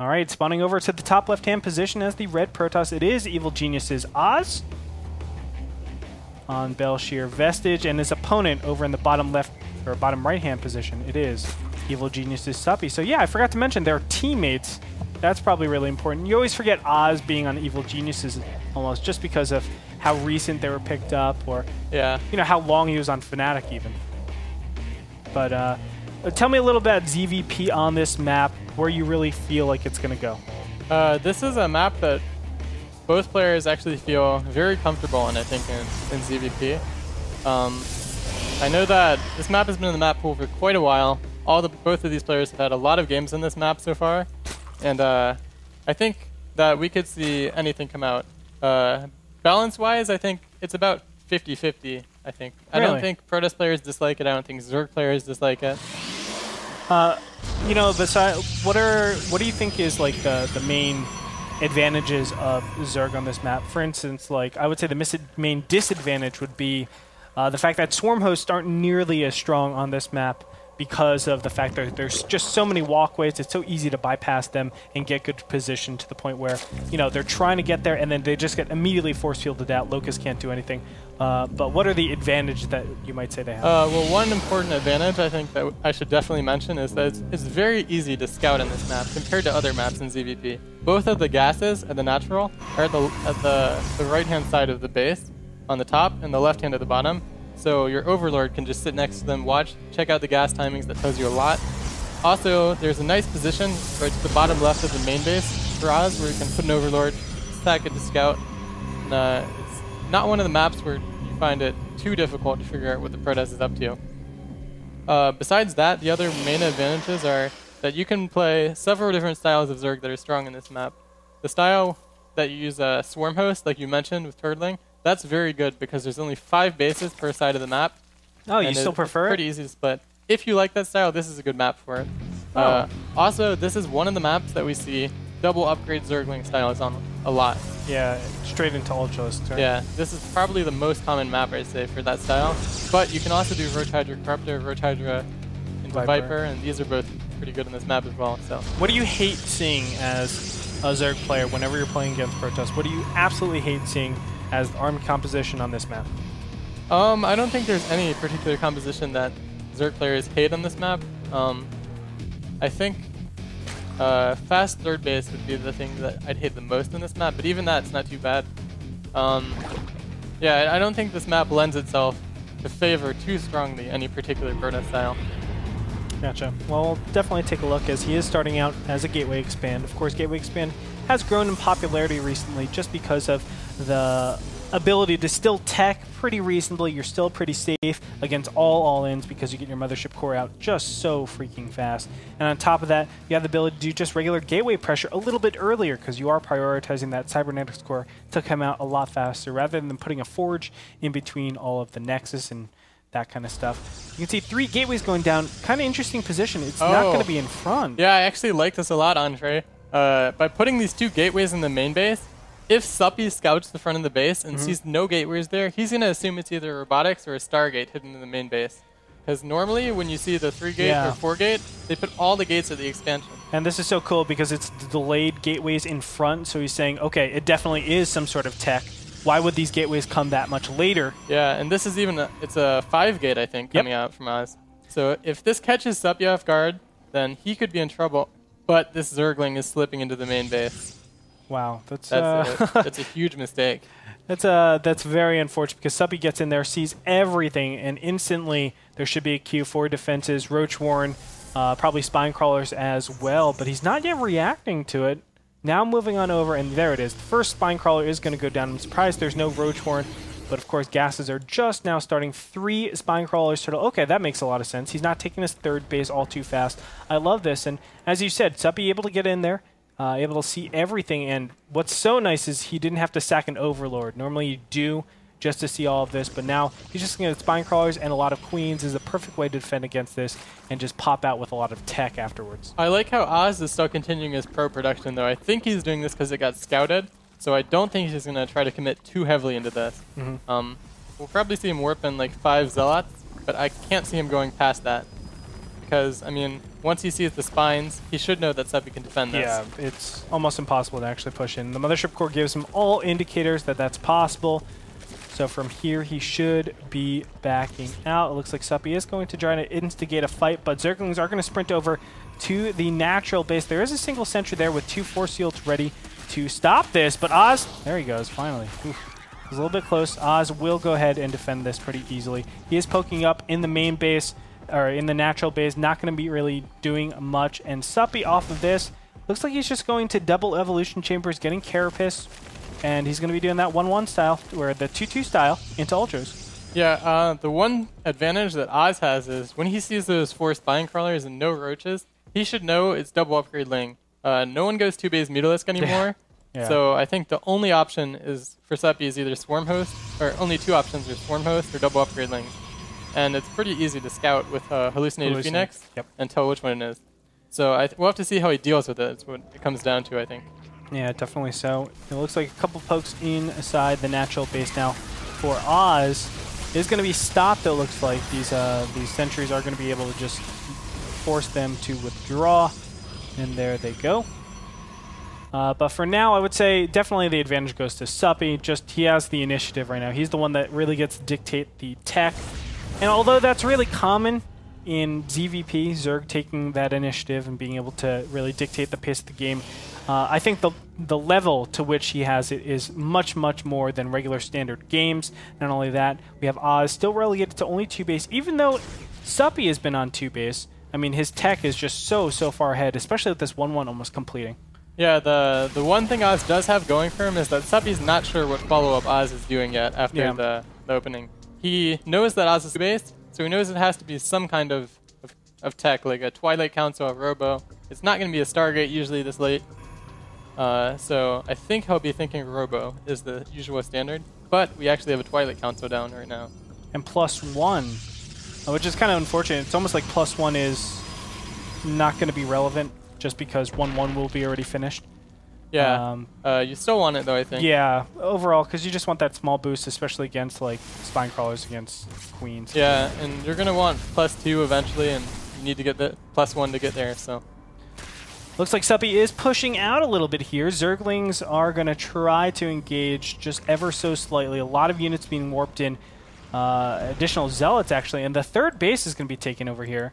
All right, spawning over to the top left-hand position as the red Protoss. It is Evil Genius's Oz on Belshear Vestige, and his opponent over in the bottom left or bottom right-hand position. It is Evil Genius's Suppy. So yeah, I forgot to mention they're teammates. That's probably really important. You always forget Oz being on Evil Genius's almost just because of how recent they were picked up, or you know how long he was on Fnatic even. But tell me a little bit about ZVP on this map, where you really feel like it's going to go. This is a map that both players actually feel very comfortable in, I think, in ZVP. I know that this map has been in the map pool for quite a while. Both of these players have had a lot of games in this map so far, and I think that we could see anything come out. Balance-wise, I think it's about 50-50, I think. Really? I don't think Protoss players dislike it. I don't think Zerg players dislike it. You know, what do you think is like the main advantages of Zerg on this map? For instance, like I would say the main disadvantage would be the fact that swarm hosts aren't nearly as strong on this map because of the fact that there's just so many walkways. It's so easy to bypass them and get good position to the point where, you know, they're trying to get there and then they just get immediately force fielded out. Locust can't do anything. But what are the advantages that you might say they have? Well, one important advantage I think that I should definitely mention is that it's very easy to scout on this map compared to other maps in ZVP. Both of the gases and the natural are at the right-hand side of the base on the top and the left-hand at the bottom. So your Overlord can just sit next to them, watch, check out the gas timings. That tells you a lot. Also, there's a nice position right to the bottom left of the main base for Oz where you can put an Overlord. It's that good to scout. And, it's not one of the maps where you find it too difficult to figure out what the Protoss is up to. Besides that, the other main advantages are that you can play several different styles of Zerg that are strong in this map. The style that you use a Swarm Host, like you mentioned with Turtling, that's very good because there's only 5 bases per side of the map. Oh, you still prefer it? Pretty easy to split. If you like that style, this is a good map for it. Also, this is one of the maps that we see double upgrade Zergling styles on a lot. Yeah, straight into Ultras. Right? Yeah, this is probably the most common map, I'd say, for that style. But you can also do Roach Hydra Corruptor, Roach Hydra into Viper, and these are both pretty good in this map as well. So, what do you hate seeing as a Zerg player whenever you're playing against Protoss? What do you absolutely hate seeing as the army composition on this map? I don't think there's any particular composition that Zerg players hate on this map. I think fast third base would be the thing that I'd hate the most on this map, but even that's not too bad. Yeah, I don't think this map lends itself to favor too strongly any particular Protoss style. Gotcha. Well, we'll definitely take a look as he is starting out as a Gateway Expand. Of course, Gateway Expand has grown in popularity recently just because of the ability to still tech pretty reasonably. You're still pretty safe against all-ins because you get your Mothership core out just so freaking fast. And on top of that, you have the ability to do just regular gateway pressure a little bit earlier because you are prioritizing that Cybernetics core to come out a lot faster rather than putting a Forge in between all of the Nexus and that kind of stuff. You can see 3 gateways going down. Kind of interesting position. It's not going to be in front. Yeah, I actually like this a lot, Andre. By putting these 2 gateways in the main base, if Suppy scouts the front of the base and sees no gateways there, he's going to assume it's either robotics or a Stargate hidden in the main base. Because normally when you see the 3-gate or 4-gate, they put all the gates at the expansion. And this is so cool because it's the delayed gateways in front, so he's saying, okay, it definitely is some sort of tech. Why would these gateways come that much later? Yeah, and this is even it's a 5-gate, I think, coming out from Oz. So if this catches Suppy off guard, then he could be in trouble. But this Zergling is slipping into the main base. Wow, that's a huge mistake. That's very unfortunate because Suppy gets in there, sees everything, and instantly there should be a queue for defenses, Roach Warren, probably Spine Crawlers as well, but he's not yet reacting to it. Now moving on over, and there it is. The first Spine Crawler is going to go down. I'm surprised there's no Roach Warren, but of course gases are just now starting. 3 Spine Crawlers total. Okay, that makes a lot of sense. He's not taking his third base all too fast. I love this, and as you said, Suppy able to get in there, able to see everything, and what's so nice is he didn't have to sack an Overlord. Normally you do just to see all of this, but now he's just going to get Spine Crawlers and a lot of Queens is a perfect way to defend against this and just pop out with a lot of tech afterwards. I like how Oz is still continuing his pro production, though. I think he's doing this because it got scouted, so I don't think he's going to try to commit too heavily into this. We'll probably see him warp in like 5 Zealots, but I can't see him going past that. because, I mean, once he sees the spines, he should know that Suppy can defend this. Yeah, it's almost impossible to actually push in. The Mothership Core gives him all indicators that that's possible. So from here, he should be backing out. It looks like Suppy is going to try to instigate a fight, but Zerglings are going to sprint over to the natural base. There is a single sentry there with 2 Force Shields ready to stop this, but Oz, there he goes, finally. Oof. A little bit close. Oz will go ahead and defend this pretty easily. He is poking up in the main base, or in the natural base, not going to be really doing much. And Suppy off of this, looks like he's just going to double evolution chambers, getting Carapace, and he's going to be doing that 1-1 style, or the 2-2 style into Ultras. Yeah, the one advantage that Oz has is when he sees those 4 spine crawlers and no roaches, he should know it's double upgrade Ling. No one goes 2-base Mutalisk anymore. Yeah. So I think the only option is for Suppy is either Swarm Host, or only 2 options are Swarm Host or double upgrade Ling. And it's pretty easy to scout with Hallucinated Phoenix and tell which one it is. So we'll have to see how he deals with it. That's what it comes down to, I think. Yeah, definitely so. It looks like a couple pokes inside the natural base now for Oz. Is going to be stopped, it looks like. These sentries are going to be able to just force them to withdraw. And there they go. But for now, I would say definitely the advantage goes to Suppy. Just he has the initiative right now. He's the one that really gets to dictate the tech. And although that's really common in ZVP, Zerg taking that initiative and being able to really dictate the pace of the game, I think the level to which he has it is much, much more than regular standard games. Not only that, we have Oz still relegated to only 2-base, even though Suppy has been on 2-base. I mean, his tech is just so far ahead, especially with this 1-1 almost completing. Yeah, the one thing Oz does have going for him is that Suppy's not sure what follow-up Oz is doing yet after the opening. He knows that Oz is 2-base, so he knows it has to be some kind of tech, like a Twilight Council or Robo. It's not going to be a Stargate usually this late. So I think he'll be thinking Robo is the usual standard, but we actually have a Twilight Council down right now. And +1, which is kind of unfortunate. It's almost like +1 is not going to be relevant just because 1-1 will be already finished. Yeah, you still want it though, I think. Yeah, overall, because you just want that small boost, especially against like spine crawlers against queens. Yeah, and you're going to want +2 eventually, and you need to get the +1 to get there, so... Looks like Suppy is pushing out a little bit here. Zerglings are going to try to engage just ever so slightly. A lot of units being warped in. Additional Zealots, actually. And the 3rd base is going to be taken over here.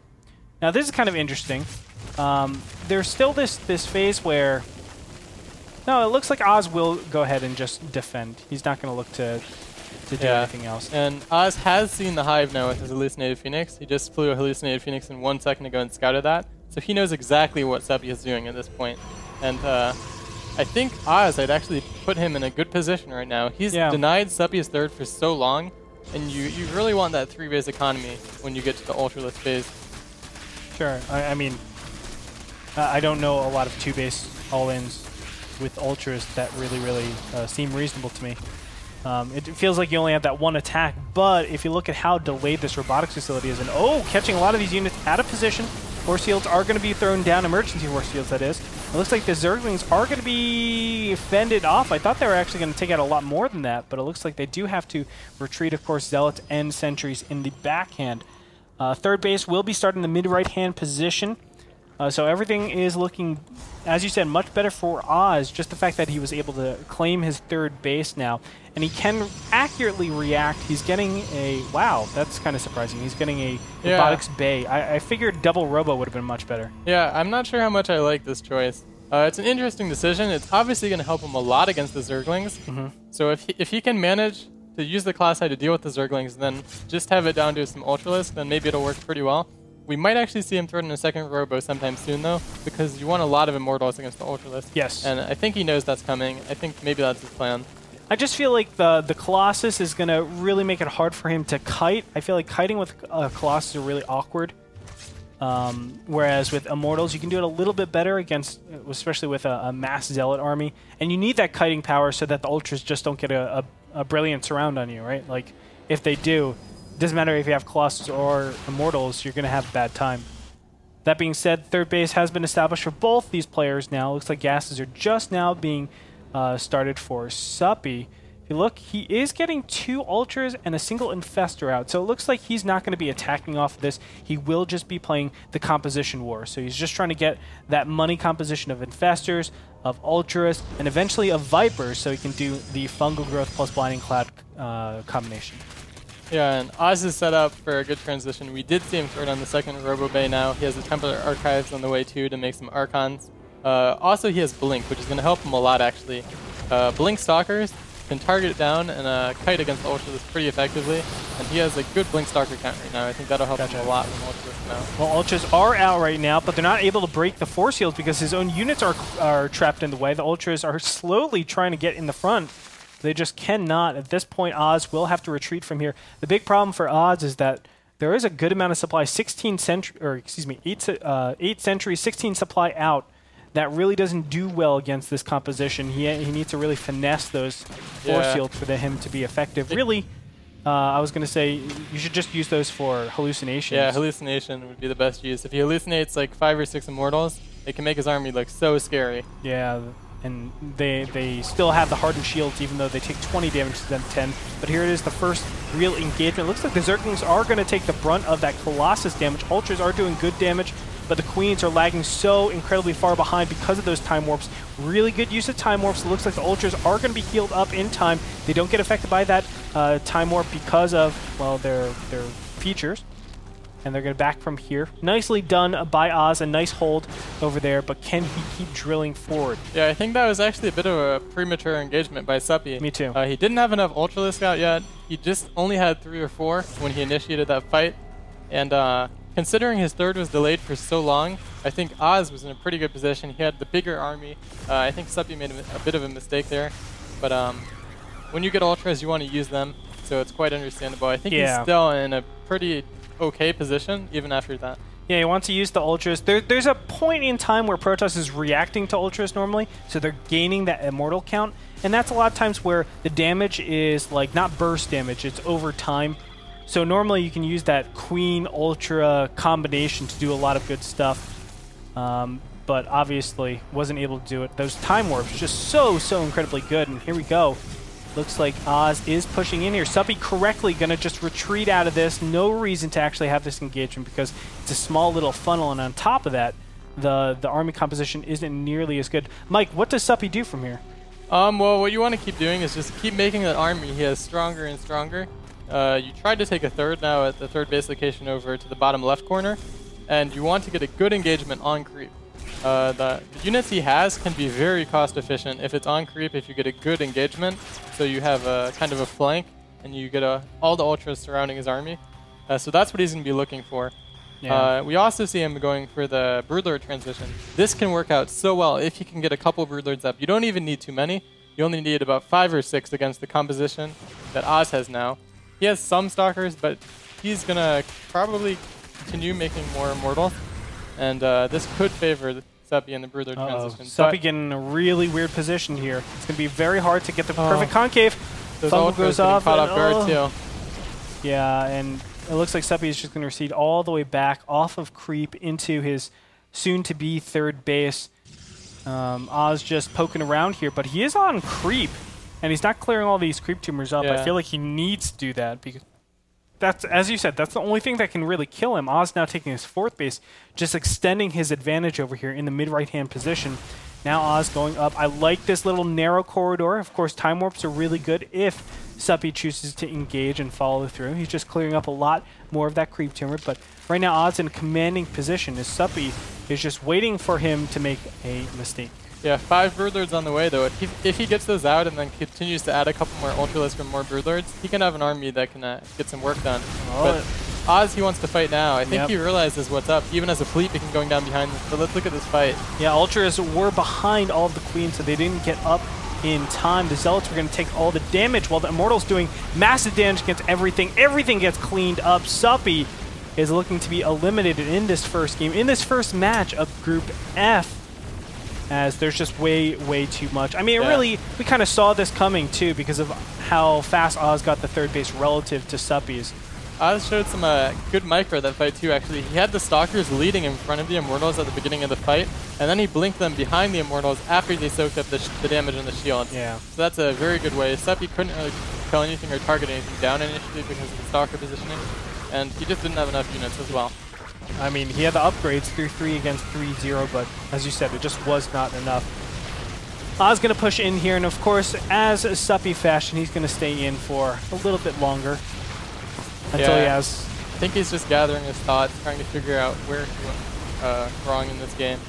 Now, this is kind of interesting. There's still this phase where... No, it looks like Oz will go ahead and just defend. He's not going to look to do anything else. And Oz has seen the Hive now with his Hallucinated Phoenix. He just flew a Hallucinated Phoenix in 1 second ago and scouted that. So he knows exactly what Suppy is doing at this point. And I think Oz, I'd actually put him in a good position right now. He's denied Suppy's 3rd for so long, and you really want that 3-base economy when you get to the Ultraless phase. Sure. I mean, I don't know a lot of 2-base all-ins with Ultras that really seem reasonable to me. It feels like you only have that 1 attack, but if you look at how delayed this robotics facility is, and catching a lot of these units out of position, Force Shields are going to be thrown down, emergency Force Shields that is. It looks like the Zerglings are going to be fended off. I thought they were actually going to take out a lot more than that, but it looks like they do have to retreat, of course, Zealots and Sentries in the backhand. 3rd base will be starting the mid-right-hand position. So everything is looking, as you said, much better for Oz. Just the fact that he was able to claim his 3rd base now. And he can accurately react. He's getting a... Wow, that's kind of surprising. He's getting a Robotics Bay. I figured double Robo would have been much better. Yeah, I'm not sure how much I like this choice. It's an interesting decision. It's obviously going to help him a lot against the Zerglings. So if he can manage to use the class side to deal with the Zerglings, then just have it down to some Ultralisk, then maybe it'll work pretty well. We might actually see him throw in a 2nd Robo sometime soon, though, because you want a lot of Immortals against the Ultralisk. Yes. And I think he knows that's coming. I think maybe that's his plan. I just feel like the Colossus is going to really make it hard for him to kite. I feel like kiting with Colossus is really awkward. Whereas with Immortals, you can do it a little bit better against, especially with a mass Zealot army. And you need that kiting power so that the Ultras just don't get a brilliant surround on you, right? Like, if they do... Doesn't matter if you have Colossus or Immortals, you're going to have a bad time. That being said, 3rd base has been established for both these players now. Looks like gases are just now being started for Suppy. you look, he is getting 2 Ultras and a single Infestor out. So it looks like he's not going to be attacking off of this. He will just be playing the composition war. So he's just trying to get that money composition of Infestors, of Ultras, and eventually of Vipers so he can do the Fungal Growth plus Blinding Cloud combination. Yeah, and Oz is set up for a good transition. We did see him throw on the second Robo Bay now. He has the Templar Archives on the way too to make some Archons. Also, he has Blink, which is going to help him a lot actually. Blink Stalkers can target it down and kite against the Ultras pretty effectively, and he has a good Blink Stalker count right now. I think that'll help him a lot when Ultras come out. Well, Ultras are out right now, but they're not able to break the force shields because his own units are trapped in the way. The Ultras are slowly trying to get in the front. They just cannot. At this point, Oz will have to retreat from here. The big problem for Oz is that there is a good amount of supply, 8 centuries, 16 supply out. That really doesn't do well against this composition. He needs to really finesse those force shields for him to be effective. Really, I was going to say you should just use those for hallucinations. Yeah, hallucination would be the best use. If he hallucinates like 5 or 6 Immortals, it can make his army look so scary. Yeah, and they still have the hardened shields even though they take 20 damage to them 10. But here it is, the first real engagement. Looks like the Zerglings are going to take the brunt of that Colossus damage. Ultras are doing good damage, but the Queens are lagging so incredibly far behind because of those Time Warps. Really good use of Time Warps. It looks like the Ultras are going to be healed up in time. They don't get affected by that Time Warp because of, well, their features. And they're going to back from here. Nicely done by Oz. A nice hold over there, but can he keep drilling forward? Yeah, I think that was actually a bit of a premature engagement by Suppy. Me too. He didn't have enough Ultralisk out yet. He just only had 3 or 4 when he initiated that fight. And considering his third was delayed for so long, I think Oz was in a pretty good position. He had the bigger army. I think Suppy made a bit of a mistake there. But when you get Ultras, you want to use them, so it's quite understandable. I think he's still in a pretty okay position, even after that. Yeah, he wants to use the Ultras. There's a point in time where Protoss is reacting to Ultras normally, so they're gaining that Immortal count, and that's a lot of times where the damage is like not burst damage, it's over time. So normally you can use that Queen Ultra combination to do a lot of good stuff, but obviously wasn't able to do it. Those Time Warps just so incredibly good, and here we go. Looks like Oz is pushing in here. Suppy correctly going to just retreat out of this. No reason to actually have this engagement because it's a small little funnel, and on top of that, the army composition isn't nearly as good. Mike, what does Suppy do from here? Well, what you want to keep doing is just keep making that army he has stronger and stronger. You tried to take a third now at the third base location over to the bottom left corner, and you want to get a good engagement on creep. The units he has can be very cost efficient if it's on creep, if you get a good engagement, so you have a kind of a flank and you get all the Ultras surrounding his army. So that's what he's going to be looking for. Yeah. We also see him going for the Broodlord transition. This can work out so well if he can get a couple Broodlords up. You don't even need too many. You only need about 5 or 6 against the composition that Oz has now. He has some Stalkers, but he's going to probably continue making more Immortals. And this could favor Suppy in the Broodlord transition. Suppy getting in a really weird position here. It's going to be very hard to get the perfect concave. Fungal goes off. Caught off guard too. Yeah, and it looks like Suppy is just going to recede all the way back off of creep into his soon-to-be third base. Oz just poking around here, but he is on creep, and he's not clearing all these creep tumors up. I feel like he needs to do that because that's, as you said, that's the only thing that can really kill him. Oz now taking his fourth base, just extending his advantage over here in the mid-right-hand position. Now Oz going up. I like this little narrow corridor. Of course, Time Warps are really good if Suppy chooses to engage and follow through. He's just clearing up a lot more of that creep tumor, but right now Oz in a commanding position as Suppy is just waiting for him to make a mistake. Yeah, 5 Broodlords on the way, though. If he gets those out and then continues to add a couple more Ultralisk and more Broodlords, he can have an army that can get some work done. But Oz, he wants to fight now. I think he realizes what's up. Even as a fleet, he can going down behind them. So let's look at this fight. Yeah, Ultras were behind all of the Queens, so they didn't get up in time. The Zealots were going to take all the damage, while the Immortals doing massive damage against everything. Everything gets cleaned up. Suppy is looking to be eliminated in this first game, in this first match of Group F, as there's just way too much. I mean, really, we kind of saw this coming, too, because of how fast Oz got the third base relative to Suppy's. Oz showed some good micro that fight too, actually. He had the Stalkers leading in front of the Immortals at the beginning of the fight, and then he blinked them behind the Immortals after they soaked up the damage on the shields. Yeah. So that's a very good way. Suppy couldn't really kill anything or target anything down initially because of the Stalker positioning, and he just didn't have enough units as well. I mean, he had the upgrades, 3-3 against 3-0, but as you said, it just was not enough. Oz going to push in here, and of course, as a Suppy fashion, he's going to stay in for a little bit longer until he has... I think he's just gathering his thoughts, trying to figure out where he went wrong in this game.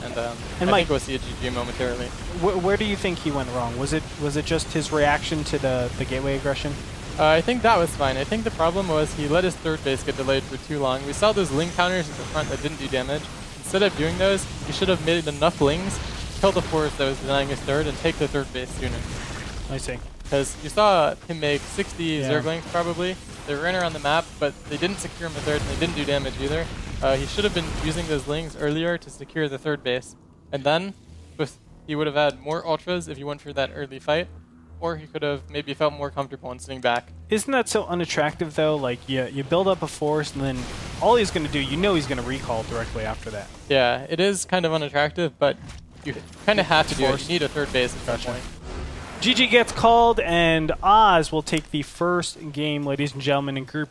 And I think we'll see a GG momentarily. Where do you think he went wrong? Was it just his reaction to the gateway aggression? I think that was fine. I think the problem was he let his third base get delayed for too long. We saw those ling counters at the front that didn't do damage. Instead of doing those, he should have made enough lings, kill the force that was denying his third, and take the third base sooner. I see. Because you saw him make 60 Yeah. Zerglings probably. They ran around the map, but they didn't secure him a third, and they didn't do damage either. He should have been using those lings earlier to secure the third base. And then he would have had more ultras if he went for that early fight. Or he could have maybe felt more comfortable in sitting back. Isn't that so unattractive, though? Like, you build up a force, and then all he's going to do, you know he's going to recall directly after that. Yeah, it is kind of unattractive, but you kind of have to do it. You need a third base at some point. GG gets called, and Oz will take the first game, ladies and gentlemen, in Group